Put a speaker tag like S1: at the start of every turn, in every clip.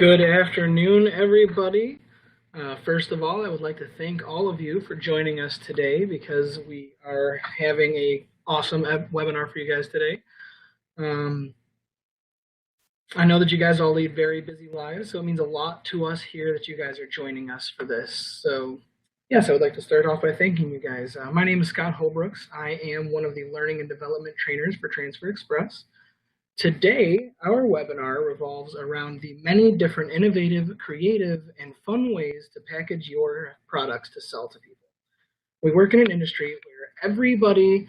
S1: Good afternoon, everybody. First of all, I would like to thank all of you for joining us today because we are having a awesome webinar for you guys today. Um, I know that you guys all lead very busy lives, so it means a lot to us here that you guys are joining us for this. So, yes, I would like to start off by thanking you guys. My name is Scott Holbrooks. I am one of the Learning and Development Trainers for Transfer Express. Today, our webinar revolves around the many different innovative, creative, and fun ways to package your products to sell to people. We work in an industry where everybody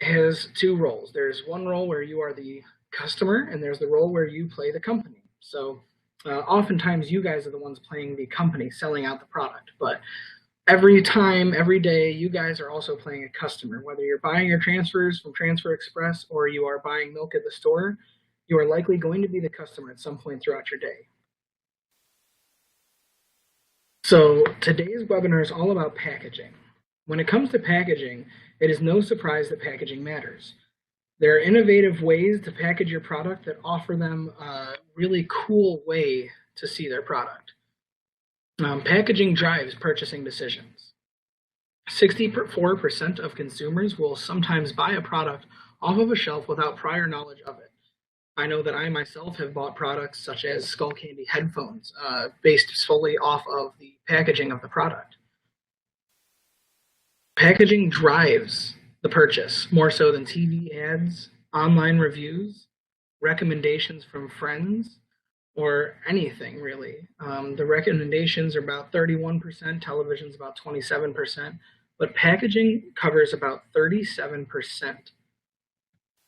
S1: has two roles. There's one role where you are the customer, and there's the role where you play the company. So oftentimes you guys are the ones playing the company, selling out the product. But every time, every day, you guys are also playing a customer. Whether you're buying your transfers from Transfer Express or you are buying milk at the store, you are likely going to be the customer at some point throughout your day. So today's webinar is all about packaging. When it comes to packaging, it is no surprise that packaging matters. There are innovative ways to package your product that offer them a really cool way to see their product. Packaging drives purchasing decisions. 64% of consumers will sometimes buy a product off of a shelf without prior knowledge of it. I know that I myself have bought products such as Skullcandy headphones based solely off of the packaging of the product. Packaging drives the purchase more so than TV ads, online reviews, recommendations from friends, or anything really. The recommendations are about 31%, television's about 27%, but packaging covers about 37%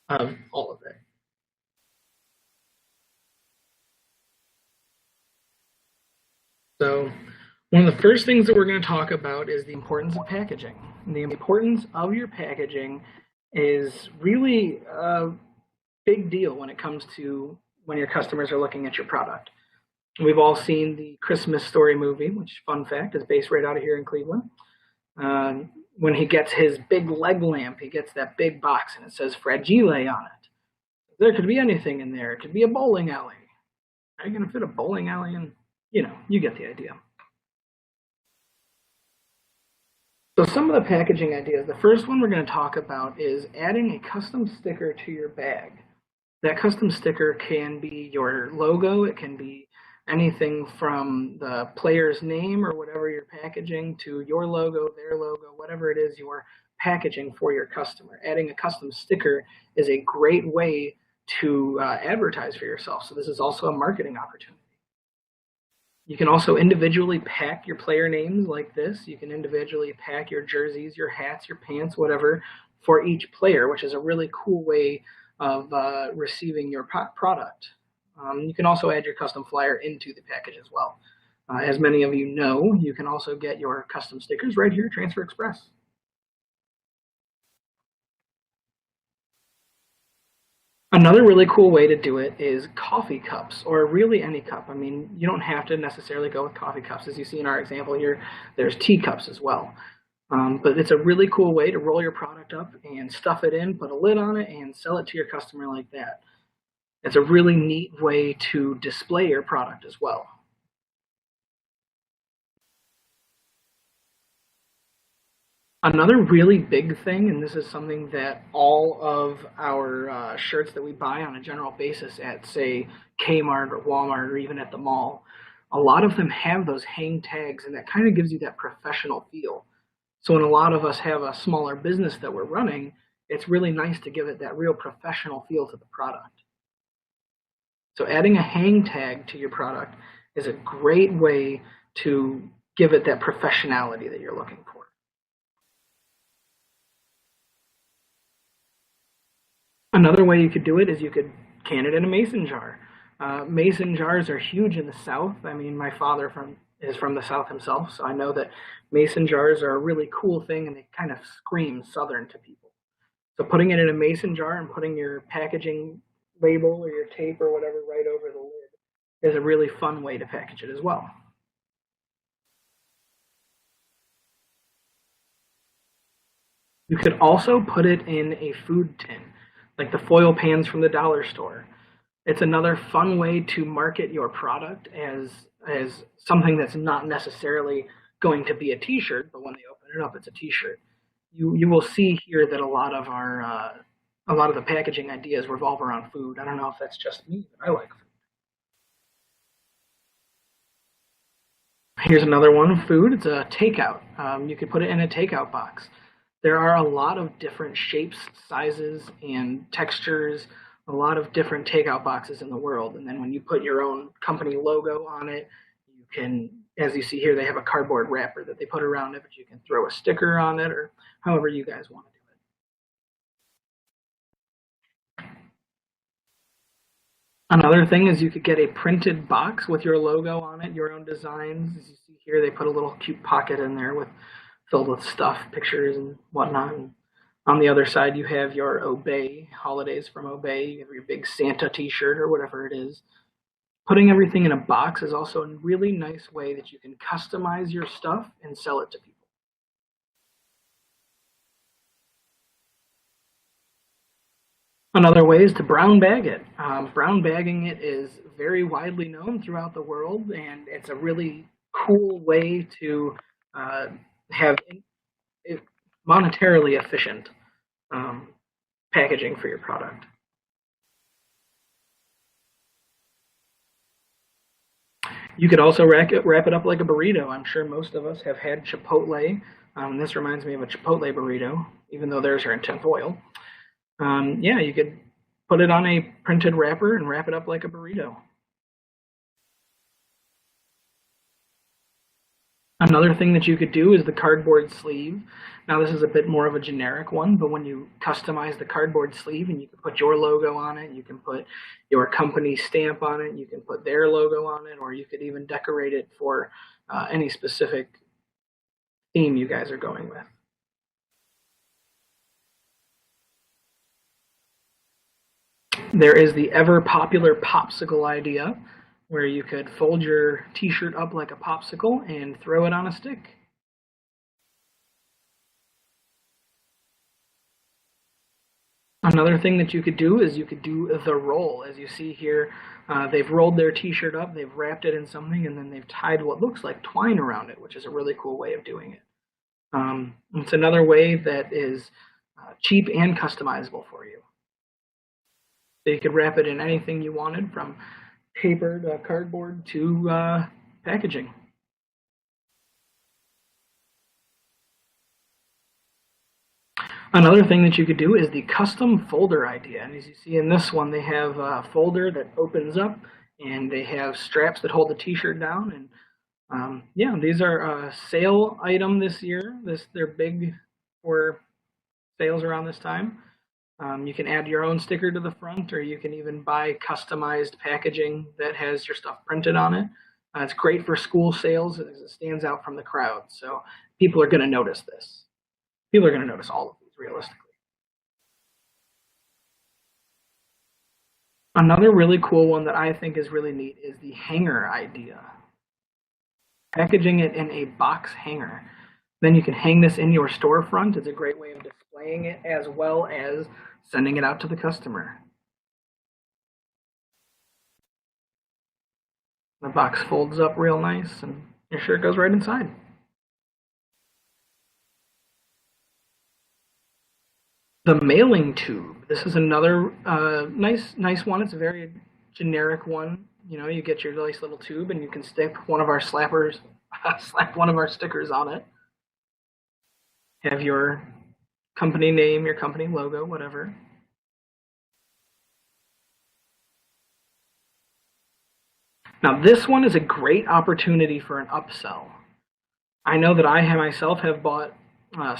S1: of all of it. So one of the first things that we're going to talk about is the importance of packaging. And the importance of your packaging is really a big deal when it comes to when your customers are looking at your product. We've all seen the Christmas Story movie, which, fun fact, is based right out of here in Cleveland. When he gets his big leg lamp, he gets that big box and it says Fragile on it. There could be anything in there. It could be a bowling alley. Are you going to fit a bowling alley in? You know, you get the idea. So some of the packaging ideas, the first one we're going to talk about is adding a custom sticker to your bag. That custom sticker can be your logo, it can be anything from the player's name or whatever you're packaging to your logo, their logo, whatever it is you're packaging for your customer. Adding a custom sticker is a great way to advertise for yourself. So this is also a marketing opportunity. You can also individually pack your player names like this. You can individually pack your jerseys, your hats, your pants, whatever, for each player, which is a really cool way of receiving your product. You can also add your custom flyer into the package as well. As many of you know, you can also get your custom stickers right here at Transfer Express. Another really cool way to do it is coffee cups, or really any cup. I mean, you don't have to necessarily go with coffee cups. As you see in our example here, there's teacups as well. But it's a really cool way to roll your product up and stuff it in, put a lid on it, and sell it to your customer like that. It's a really neat way to display your product as well. Another really big thing, and this is something that all of our shirts that we buy on a general basis at, say, Kmart or Walmart or even at the mall, a lot of them have those hang tags, and that kind of gives you that professional feel. So when a lot of us have a smaller business that we're running, it's really nice to give it that real professional feel to the product. So adding a hang tag to your product is a great way to give it that professionality that you're looking for. Another way you could do it is you could can it in a mason jar. Mason jars are huge in the South. I mean, my father is from the South himself, so I know that mason jars are a really cool thing, and they kind of scream Southern to people. So putting it in a mason jar and putting your packaging label or your tape or whatever right over the lid is a really fun way to package it as well. You could also put it in a food tin, like the foil pans from the dollar store. It's another fun way to market your product as something that's not necessarily going to be a T-shirt, but when they open it up, it's a T-shirt. You will see here that a lot of the packaging ideas revolve around food. I don't know if that's just me, but I like food. Here's another one, food. It's a takeout. You could put it in a takeout box. There are a lot of different shapes, sizes, and textures, a lot of different takeout boxes in the world. And then when you put your own company logo on it, you can, as you see here, they have a cardboard wrapper that they put around it, but you can throw a sticker on it or however you guys want to do it. Another thing is you could get a printed box with your logo on it, your own designs. As you see here, they put a little cute pocket in there with filled with stuff, pictures and whatnot. And on the other side, you have your Obey, holidays from Obey. You have your big Santa t-shirt or whatever it is. Putting everything in a box is also a really nice way that you can customize your stuff and sell it to people. Another way is to brown bag it. Brown bagging it is very widely known throughout the world, and it's a really cool way to have monetarily efficient packaging for your product. You could also wrap it up like a burrito. I'm sure most of us have had Chipotle. This reminds me of a Chipotle burrito, even though theirs are in tinfoil. Yeah, you could put it on a printed wrapper and wrap it up like a burrito. Another thing that you could do is the cardboard sleeve. Now this is a bit more of a generic one, but when you customize the cardboard sleeve and you can put your logo on it, you can put your company stamp on it, you can put their logo on it, or you could even decorate it for any specific theme you guys are going with. There is the ever popular popsicle idea, where you could fold your t-shirt up like a popsicle and throw it on a stick. Another thing that you could do is you could do the roll. As you see here, they've rolled their t-shirt up, they've wrapped it in something, and then they've tied what looks like twine around it, which is a really cool way of doing it. It's another way that is cheap and customizable for you. So you could wrap it in anything you wanted, from paper to cardboard to packaging. Another thing that you could do is the custom folder idea. And as you see in this one, they have a folder that opens up and they have straps that hold the t-shirt down. And yeah, these are a sale item this year. They're big for sales around this time. You can add your own sticker to the front, or you can even buy customized packaging that has your stuff printed on it. It's great for school sales as it stands out from the crowd. So people are going to notice this. People are going to notice all of these realistically. Another really cool one that I think is really neat is the hanger idea. Packaging it in a box hanger. Then you can hang this in your storefront. It's a great way of displaying it as well as sending it out to the customer. The box folds up real nice and your shirt goes right inside. The mailing tube. This is another nice one. It's a very generic one. You know, you get your nice little tube and you can stick one of our slappers, slap one of our stickers on it. Have your company name, your company logo, whatever. Now this one is a great opportunity for an upsell. I know that I myself have bought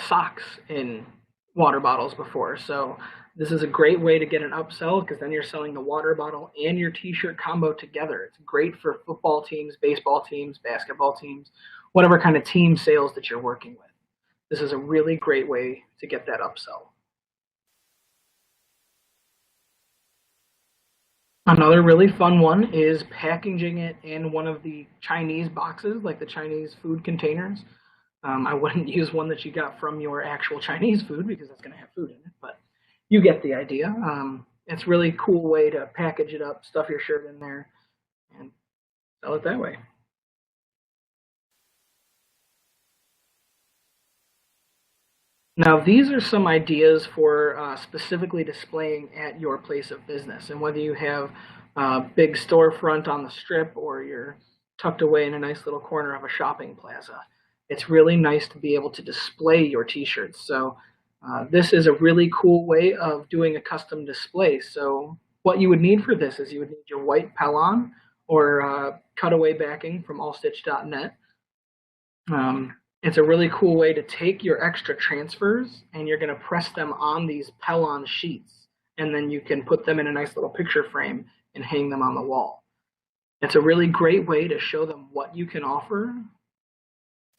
S1: socks in water bottles before, so this is a great way to get an upsell, because then you're selling the water bottle and your t-shirt combo together. It's great for football teams, baseball teams, basketball teams, whatever kind of team sales that you're working with. This is a really great way to get that upsell. Another really fun one is packaging it in one of the Chinese boxes, like the Chinese food containers. I wouldn't use one that you got from your actual Chinese food because that's going to have food in it, but you get the idea. it's really cool way to package it up, stuff your shirt in there, and sell it that way. Now, these are some ideas for specifically displaying at your place of business. And whether you have a big storefront on the strip or you're tucked away in a nice little corner of a shopping plaza, it's really nice to be able to display your t-shirts. So this is a really cool way of doing a custom display. So what you would need for this is you would need your white Pellon or cutaway backing from allstitch.net. It's a really cool way to take your extra transfers and you're going to press them on these Pellon sheets, and then you can put them in a nice little picture frame and hang them on the wall. It's a really great way to show them what you can offer,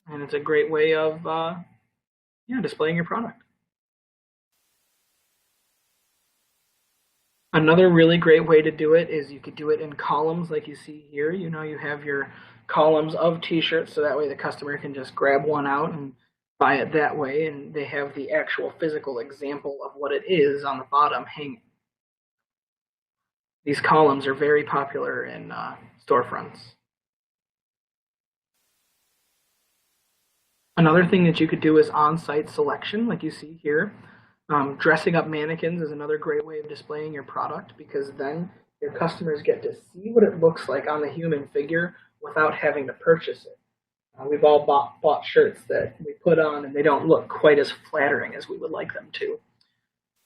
S1: and it's a great way of displaying your product. Another really great way to do it is you could do it in columns like you see here. You know, you have your columns of t-shirts, so that way the customer can just grab one out and buy it that way, and they have the actual physical example of what it is on the bottom hanging. These columns are very popular in storefronts. Another thing that you could do is on-site selection, like you see here. Dressing up mannequins is another great way of displaying your product, because then your customers get to see what it looks like on the human figure without having to purchase it. We've all bought shirts that we put on and they don't look quite as flattering as we would like them to.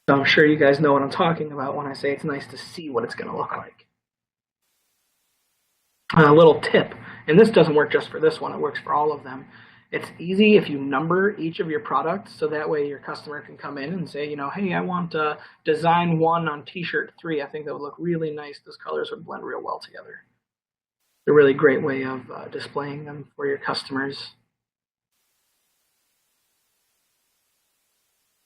S1: So I'm sure you guys know what I'm talking about when I say it's nice to see what it's going to look like. A little tip, and this doesn't work just for this one, it works for all of them. It's easy if you number each of your products, so that way your customer can come in and say, you know, hey, I want design 1 on t-shirt 3. I think that would look really nice. Those colors would blend real well together. It's a really great way of displaying them for your customers.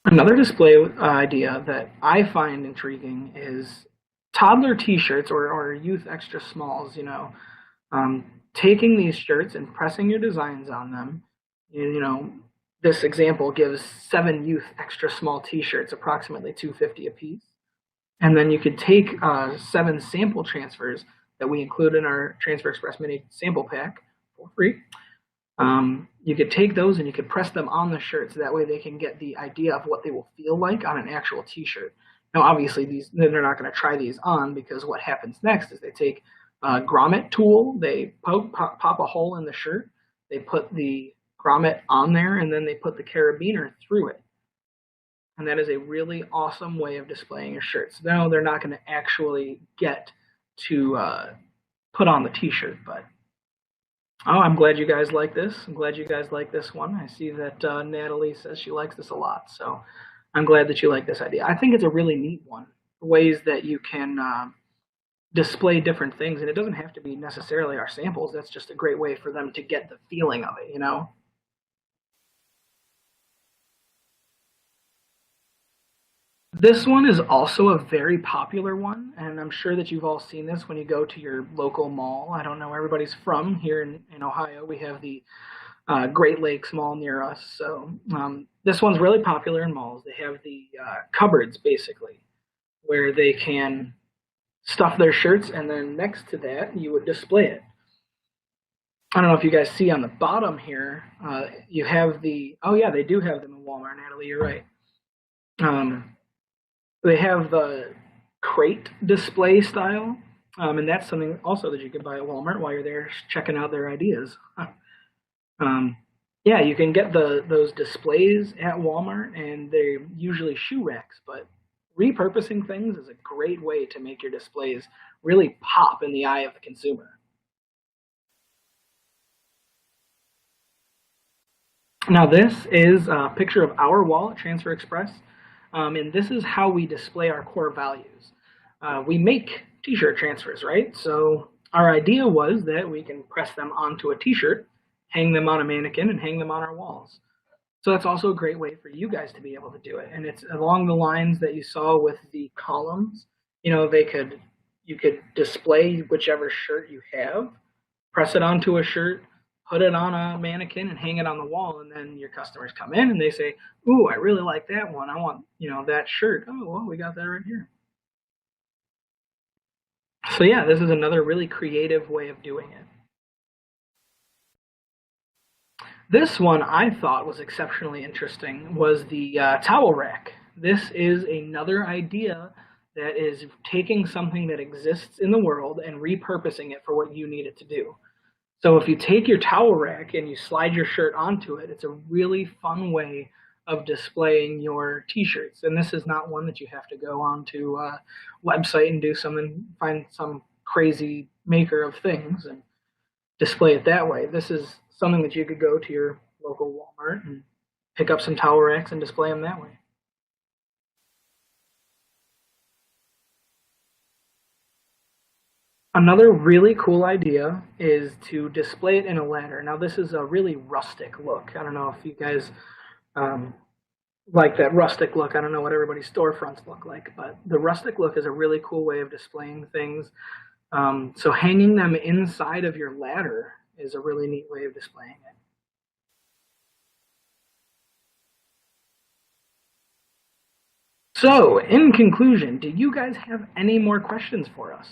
S1: Another display idea that I find intriguing is toddler t-shirts or youth extra smalls, you know. Taking these shirts and pressing your designs on them. You know, this example gives 7 youth extra small t-shirts, approximately $2.50 a piece. And then you could take 7 sample transfers that we include in our Transfer Express Mini sample pack for free. You could take those and you could press them on the shirt, so that way they can get the idea of what they will feel like on an actual t-shirt. Now, obviously, they're not going to try these on, because what happens next is they take a grommet tool, they pop a hole in the shirt, they put the grommet on there, and then they put the carabiner through it. And that is a really awesome way of displaying your shirts. Now they're not going to actually get to put on the t-shirt, but I'm glad you guys like this. I'm glad you guys like this one. I see that Natalie says she likes this a lot, so I'm glad that you like this idea. I think it's a really neat one. Ways that you can display different things, and it doesn't have to be necessarily our samples. That's just a great way for them to get the feeling of it, you know? This one is also a very popular one, and I'm sure that you've all seen this when you go to your local mall. I don't know where everybody's from here in Ohio. We have the Great Lakes Mall near us. So this one's really popular in malls. They have the cupboards, basically, where they can stuff their shirts, and then next to that, you would display it. I don't know if you guys see on the bottom here, you have the, oh yeah, they do have them in Walmart, Natalie, you're right. They have the crate display style, and that's something also that you can buy at Walmart while you're there checking out their ideas. Yeah, you can get those displays at Walmart, and they're usually shoe racks, but repurposing things is a great way to make your displays really pop in the eye of the consumer. Now this is a picture of our wall at Transfer Express, and this is how we display our core values. We make t-shirt transfers, right? So our idea was that we can press them onto a t-shirt, hang them on a mannequin, and hang them on our walls. So that's also a great way for you guys to be able to do it. And it's along the lines that you saw with the columns. You know, you could display whichever shirt you have, press it onto a shirt, put it on a mannequin, and hang it on the wall. And then your customers come in and they say, ooh, I really like that one. I want, you know, that shirt. Oh, well, we got that right here. So yeah, this is another really creative way of doing it. This one I thought was exceptionally interesting was the towel rack. This is another idea that is taking something that exists in the world and repurposing it for what you need it to do. So if you take your towel rack and you slide your shirt onto it, it's a really fun way of displaying your t-shirts. And this is not one that you have to go onto a website and do something, find some crazy maker of things and display it that way. This is something that you could go to your local Walmart and pick up some towel racks and display them that way. Another really cool idea is to display it in a ladder. Now, this is a really rustic look. I don't know if you guys um, like that rustic look. I don't know what everybody's storefronts look like, but the rustic look is a really cool way of displaying things. So hanging them inside of your ladder is a really neat way of displaying it. So, in conclusion, do you guys have any more questions for us?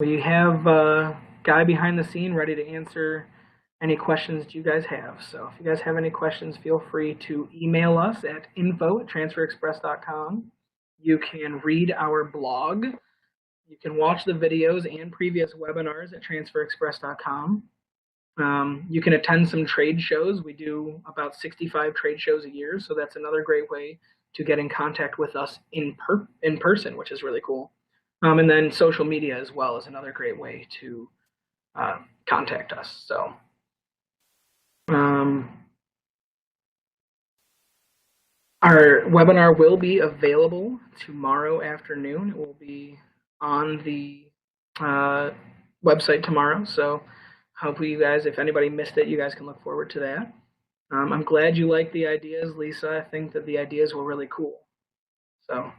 S1: We have a guy behind the scene ready to answer any questions that you guys have. So if you guys have any questions, feel free to email us at info@transferexpress.com. You can read our blog. You can watch the videos and previous webinars at transferexpress.com. You can attend some trade shows. We do about 65 trade shows a year, so that's another great way to get in contact with us in person, which is really cool. And then social media as well is another great way to contact us. So, our webinar will be available tomorrow afternoon. It will be on the website tomorrow. So, hopefully, you guys, if anybody missed it, you guys can look forward to that. I'm glad you liked the ideas, Lisa. I think that the ideas were really cool. So.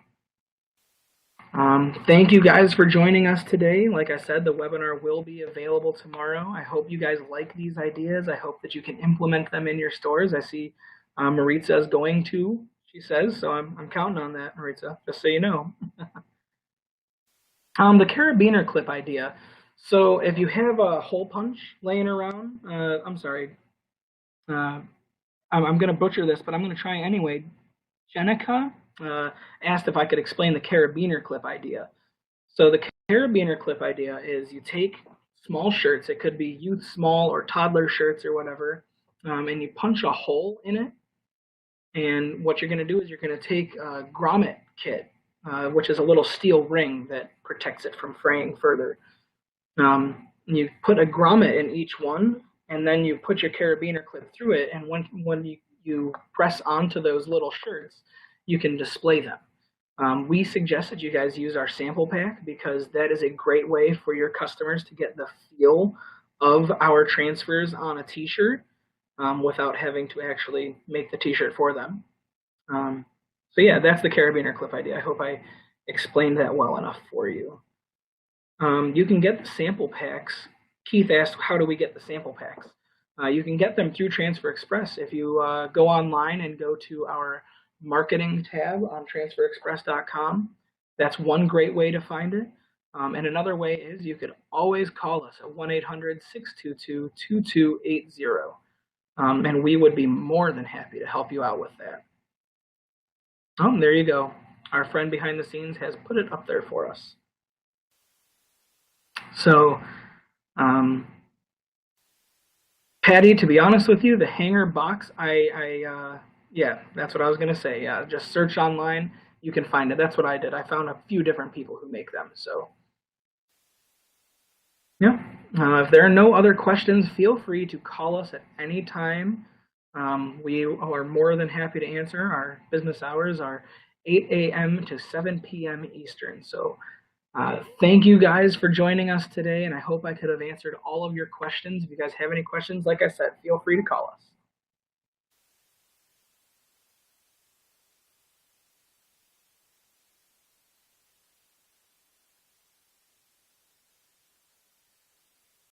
S1: Thank you guys for joining us today. Like I said, the webinar will be available tomorrow. I hope you guys like these ideas. I hope that you can implement them in your stores. I see Maritza is going to, she says, so I'm counting on that, Maritza, just so you know. The carabiner clip idea. So if you have a hole punch laying around, I'm sorry, I'm going to butcher this, but I'm going to try anyway. Jenica asked if I could explain the carabiner clip idea. So the carabiner clip idea is you take small shirts, it could be youth small or toddler shirts or whatever, and you punch a hole in it. And what you're going to do is you're going to take a grommet kit, which is a little steel ring that protects it from fraying further. You put a grommet in each one, and then you put your carabiner clip through it, and when you press onto those little shirts, you can display them. We suggest that you guys use our sample pack because that is a great way for your customers to get the feel of our transfers on a t-shirt without having to actually make the t-shirt for them. So yeah, that's the carabiner clip idea. I hope I explained that well enough for you. You can get the sample packs. Keith asked, how do we get the sample packs? You can get them through Transfer Express. If you go online and go to our marketing tab on transferexpress.com, that's one great way to find it. And another way is you could always call us at 1-800-622-2280. And we would be more than happy to help you out with that. Oh, there you go. Our friend behind the scenes has put it up there for us. So, Patty, to be honest with you, the hanger box, yeah, that's what I was going to say. Yeah, just search online. You can find it. That's what I did. I found a few different people who make them. So, yeah. If there are no other questions, feel free to call us at any time. We are more than happy to answer. Our business hours are 8 a.m. to 7 p.m. Eastern. So, thank you guys for joining us today, and I hope I could have answered all of your questions. If you guys have any questions, like I said, feel free to call us.